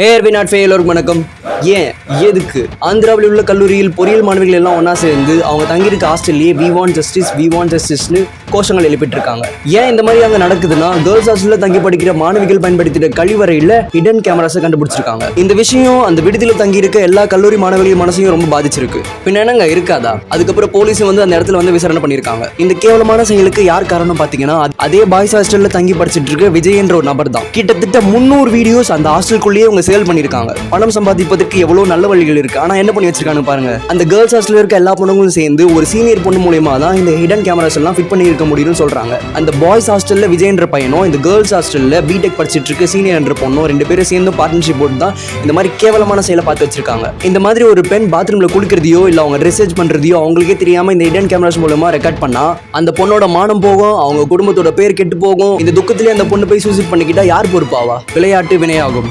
எல்லோருக்கும் வணக்கம். ஏன் எதுக்கு ஆந்திராவில் உள்ள கல்லூரியில் பொறியியல் மாணவிகள் எல்லாம் ஒன்னா சேர்ந்து அவங்க தங்கியிருக்க ஹாஸ்டல்லையே வி வாண்ட் ஜஸ்டிஸ்னு கோஷங்கள் எழுப்பிட்டு இருக்காங்க. ஏன் இந்த மாதிரி அங்கே நடக்குதுன்னா, கேர்ள்ஸ் ஹாஸ்டல்ல தங்கி படிக்கிற மாணவிகள் பயன்படுத்தின கழிவறையில் ஹிடன் கேமராஸை கண்டுபிடிச்சிருக்காங்க. இந்த விஷயம் அந்த விடுதியில் தங்கி இருக்க எல்லா கல்லூரி மாணவிகள் மனசையும் ரொம்ப பாதிச்சிருக்கு. பின்ன என்னங்க இருக்காதா? அதுக்கப்புறம் போலீஸ் வந்து அந்த இடத்துல வந்து விசாரணை பண்ணியிருக்காங்க. இந்த கேவலமான செயலுக்கு யார் காரணம் பார்த்தீங்கன்னா, அதே பாய்ஸ் ஹாஸ்டல்ல தங்கி படிச்சுட்டு இருக்க விஜய் என்ற ஒரு நபர் தான். கிட்டத்தட்ட 300 வீடியோஸ் அந்த ஹாஸ்டலுக்குள்ளேயே அவங்க சேல் பண்ணியிருக்காங்க. பணம் சம்பாதிப்பதற்கு எவ்வளவு நல்ல வழிகள் இருக்கு. ஆனா என்ன பண்ணி வச்சிருக்காங்க பாருங்க. அந்த கேர்ள்ஸ் ஹாஸ்டல்ல இருக்க எல்லா பொண்ணுங்களும் சேர்ந்து ஒரு சீனியர் பொண்ணு மூலமா தான் இந்த ஹிடன் கேமராஸ் எல்லாம் ஃபிட் பண்ணி இருக்க முடியும்னு சொல்றாங்க. அந்த பாய்ஸ் ஹாஸ்டல்ல விஜய் என்ற பையனும் இந்த கேர்ள்ஸ் ஹாஸ்டல்ல பிடெக் படிச்சிட்டு இருக்க சீனியர் என்ற பொண்ணும் 2 பேரும் சேர்ந்து பார்ட்னர்ஷிப் போட்டு தான் இந்த மாதிரி கேவலமான செயலை பார்த்து வச்சிருக்காங்க. இந்த மாதிரி ஒரு பெண் பாத்ரூம்ல குளிக்கிறதையோ இல்ல அவங்க ரிசர்ச் பண்றதையோ அவங்களுக்கே தெரியாம இந்த ஹிடன் கேமராஸ் மூலமா ரெக்கார்ட் பண்ணா அந்த பொண்ணோட மானம் போகும், அவங்க குடும்பத்தோட பேர் கெட்டு போகும். இந்த துக்கத்திலே அந்த பொண்ணு போய் சூசைட் பண்ணிக்கிட்டா யார் பொறுப்பாவா? விளையாட்டு வினையாகும்.